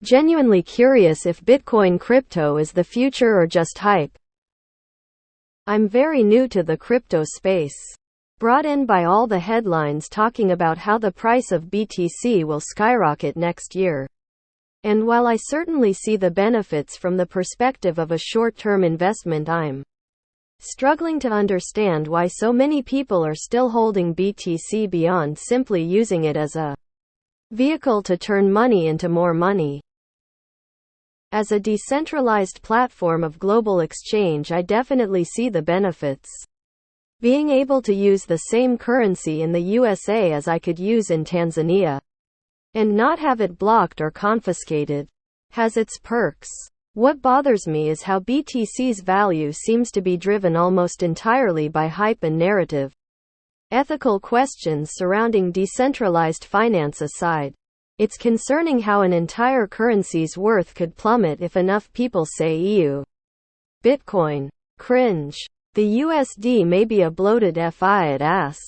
Genuinely curious if Bitcoin crypto is the future or just hype. I'm very new to the crypto space, brought in by all the headlines talking about how the price of BTC will skyrocket next year. And while I certainly see the benefits from the perspective of a short-term investment, I'm struggling to understand why so many people are still holding BTC beyond simply using it as a vehicle to turn money into more money. As a decentralized platform of global exchange, I definitely see the benefits. Being able to use the same currency in the USA as I could use in Tanzania, and not have it blocked or confiscated, has its perks. What bothers me is how BTC's value seems to be driven almost entirely by hype and narrative. Ethical questions surrounding decentralized finance aside, it's concerning how an entire currency's worth could plummet if enough people say EU. Bitcoin. Cringe. The USD may be a bloated fiat ass,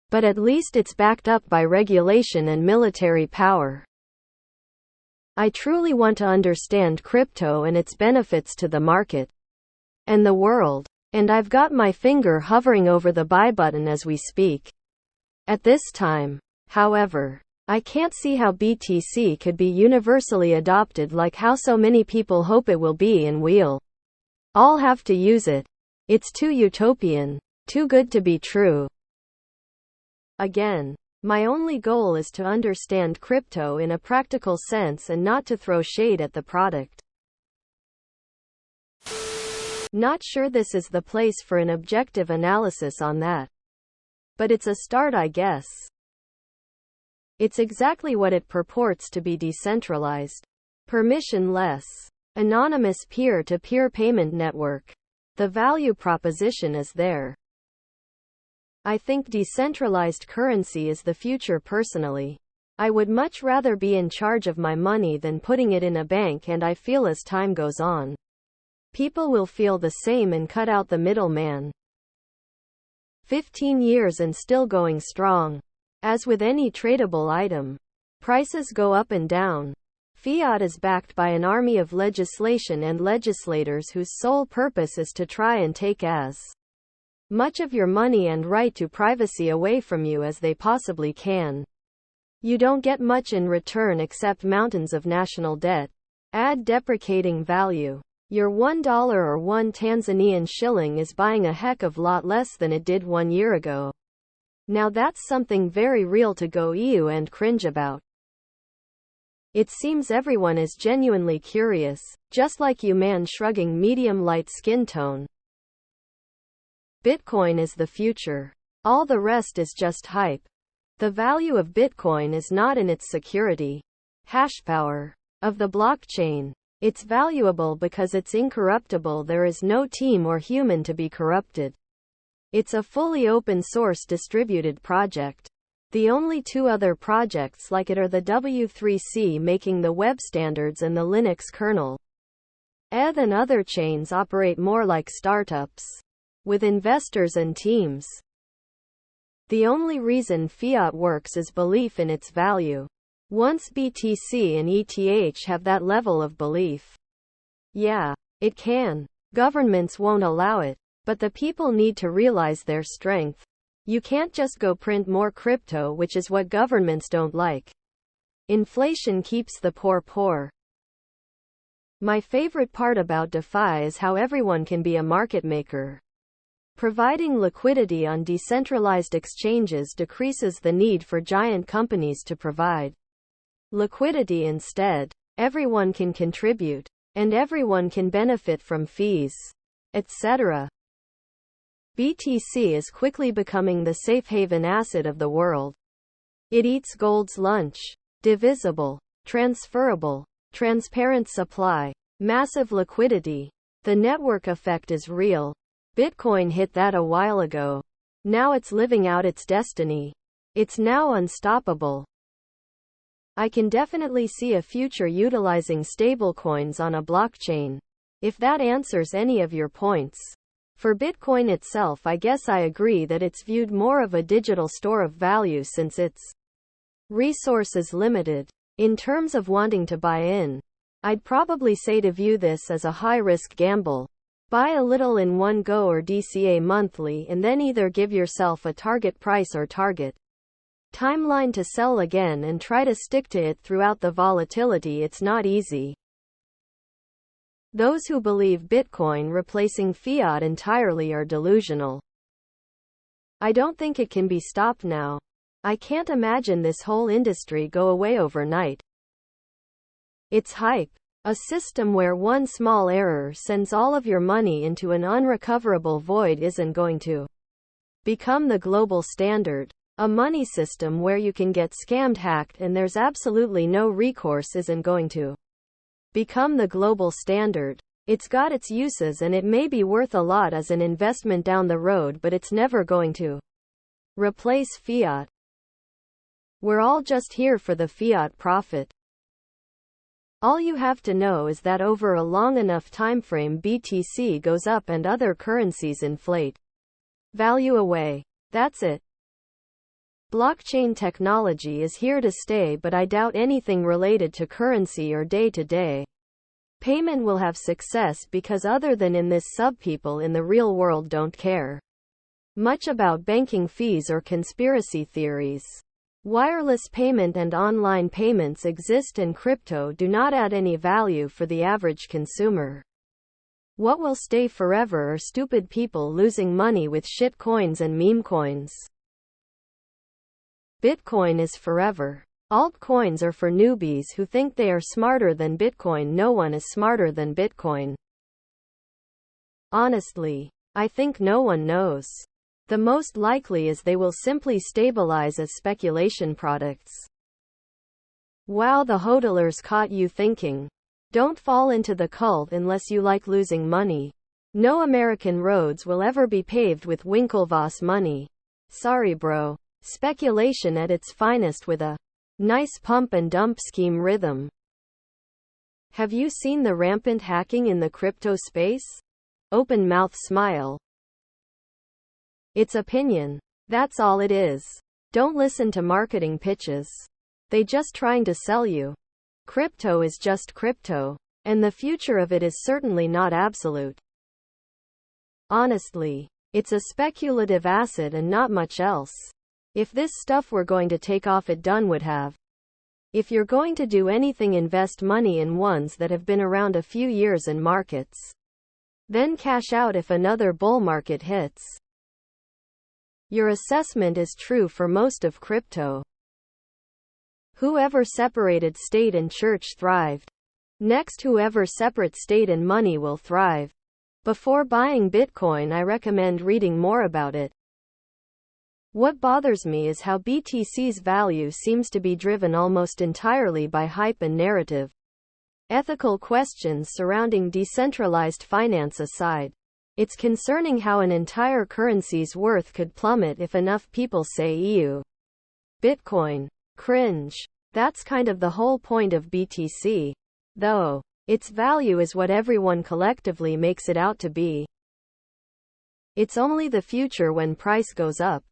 but at least it's backed up by regulation and military power. I truly want to understand crypto and its benefits to the market and the world, and I've got my finger hovering over the buy button as we speak. At this time, however, I can't see how BTC could be universally adopted like how so many people hope it will be, and we'll all have to use it. It's too utopian, too good to be true. Again, my only goal is to understand crypto in a practical sense and not to throw shade at the product. Not sure this is the place for an objective analysis on that, but it's a start, I guess. It's exactly what it purports to be: decentralized, permissionless, anonymous peer-to-peer payment network. The value proposition is there. I think decentralized currency is the future personally. I would much rather be in charge of my money than putting it in a bank, and I feel as time goes on, people will feel the same and cut out the middleman. 15 years and still going strong. As with any tradable item, prices go up and down. Fiat is backed by an army of legislation and legislators whose sole purpose is to try and take as much of your money and right to privacy away from you as they possibly can. You don't get much in return except mountains of national debt. Add depreciating value. Your $1 or 1 Tanzanian shilling is buying a heck of lot less than it did 1 year ago. Now that's something very real to go ew and cringe about. It seems everyone is genuinely curious, just like you, man shrugging, medium light skin tone. Bitcoin is the future. All the rest is just hype. The value of Bitcoin is not in its security, hash power of the blockchain. It's valuable because it's incorruptible. There is no team or human to be corrupted. It's a fully open source distributed project. The only two other projects like it are the W3C making the web standards and the Linux kernel. ETH and other chains operate more like startups, with investors and teams. The only reason fiat works is belief in its value. Once BTC and ETH have that level of belief, yeah, it can. Governments won't allow it, but the people need to realize their strength. You can't just go print more crypto, which is what governments don't like. Inflation keeps the poor poor. My favorite part about DeFi is how everyone can be a market maker. Providing liquidity on decentralized exchanges decreases the need for giant companies to provide liquidity instead. Everyone can contribute, and everyone can benefit from fees, etc. BTC is quickly becoming the safe haven asset of the world. It eats gold's lunch. Divisible, transferable, transparent supply, massive liquidity. The network effect is real. Bitcoin hit that a while ago. Now it's living out its destiny. It's now unstoppable. I can definitely see a future utilizing stablecoins on a blockchain. If that answers any of your points. For Bitcoin itself, I guess I agree that it's viewed more of a digital store of value since its resource is limited. In terms of wanting to buy in, I'd probably say to view this as a high-risk gamble. Buy a little in one go or DCA monthly and then either give yourself a target price or target timeline to sell again and try to stick to it throughout the volatility. It's not easy. Those who believe Bitcoin replacing fiat entirely are delusional. I don't think it can be stopped now. I can't imagine this whole industry go away overnight. It's hype. A system where one small error sends all of your money into an unrecoverable void isn't going to become the global standard. A money system where you can get scammed, hacked, and there's absolutely no recourse isn't going to become the global standard. It's got its uses and it may be worth a lot as an investment down the road, but it's never going to replace fiat. We're all just here for the fiat profit. All you have to know is that over a long enough timeframe BTC goes up and other currencies inflate value away. That's it. Blockchain technology is here to stay, but I doubt anything related to currency or day-to-day payment will have success because other than in this people in the real world don't care much about banking fees or conspiracy theories. Wireless payment and online payments exist and crypto do not add any value for the average consumer. What will stay forever are stupid people losing money with shit coins and meme coins. Bitcoin is forever. Altcoins are for newbies who think they are smarter than Bitcoin. No one is smarter than Bitcoin. Honestly, I think no one knows. The most likely is they will simply stabilize as speculation products. Wow, the hodlers caught you thinking. Don't fall into the cult unless you like losing money. No American roads will ever be paved with Winklevoss money. Sorry bro. Speculation at its finest with a nice pump and dump scheme rhythm. Have you seen the rampant hacking in the crypto space? Open mouth smile. It's opinion. That's all it is. Don't listen to marketing pitches. They just trying to sell you. Crypto is just crypto, and the future of it is certainly not absolute. Honestly, it's a speculative asset and not much else. If this stuff were going to take off, it done would have. If you're going to do anything, invest money in ones that have been around a few years in markets. Then cash out if another bull market hits. Your assessment is true for most of crypto. Whoever separated state and church thrived. Next, whoever separates state and money will thrive. Before buying Bitcoin, I recommend reading more about it. What bothers me is how BTC's value seems to be driven almost entirely by hype and narrative. Ethical questions surrounding decentralized finance aside, it's concerning how an entire currency's worth could plummet if enough people say ew. Bitcoin. Cringe. That's kind of the whole point of BTC. Though, its value is what everyone collectively makes it out to be. It's only the future when price goes up.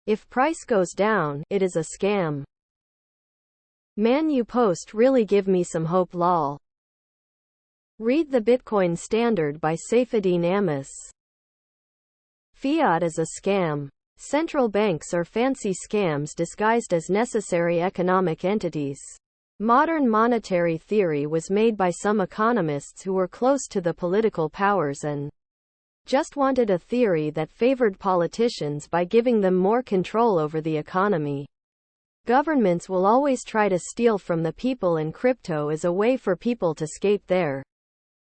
If price goes down, it is a scam. Man, you post really give me some hope lol. Read The Bitcoin Standard by Saifedean Ammous. Fiat is a scam. Central banks are fancy scams disguised as necessary economic entities. Modern monetary theory was made by some economists who were close to the political powers and just wanted a theory that favored politicians by giving them more control over the economy. Governments will always try to steal from the people, and crypto is a way for people to escape their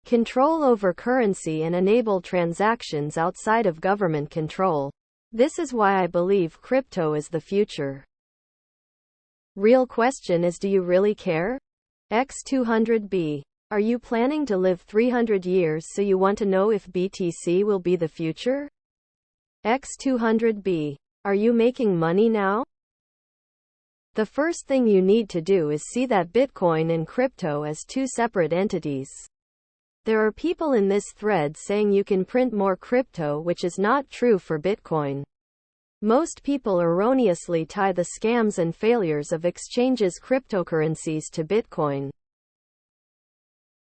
control over currency and enable transactions outside of government control. This is why I believe crypto is the future. Real question is, do you really care? X200B. Are you planning to live 300 years, so you want to know if BTC will be the future? X200B. Are you making money now? The first thing you need to do is see that Bitcoin and crypto as two separate entities. There are people in this thread saying you can print more crypto, which is not true for Bitcoin. Most people erroneously tie the scams and failures of exchanges' cryptocurrencies to Bitcoin.